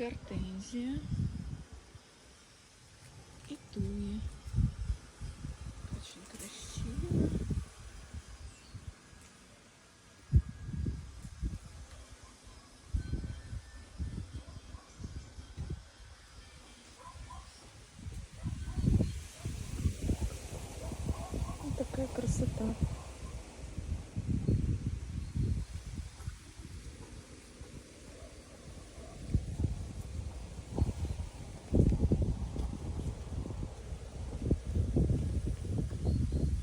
гортензия и туи. Очень красиво. Вот такая красота.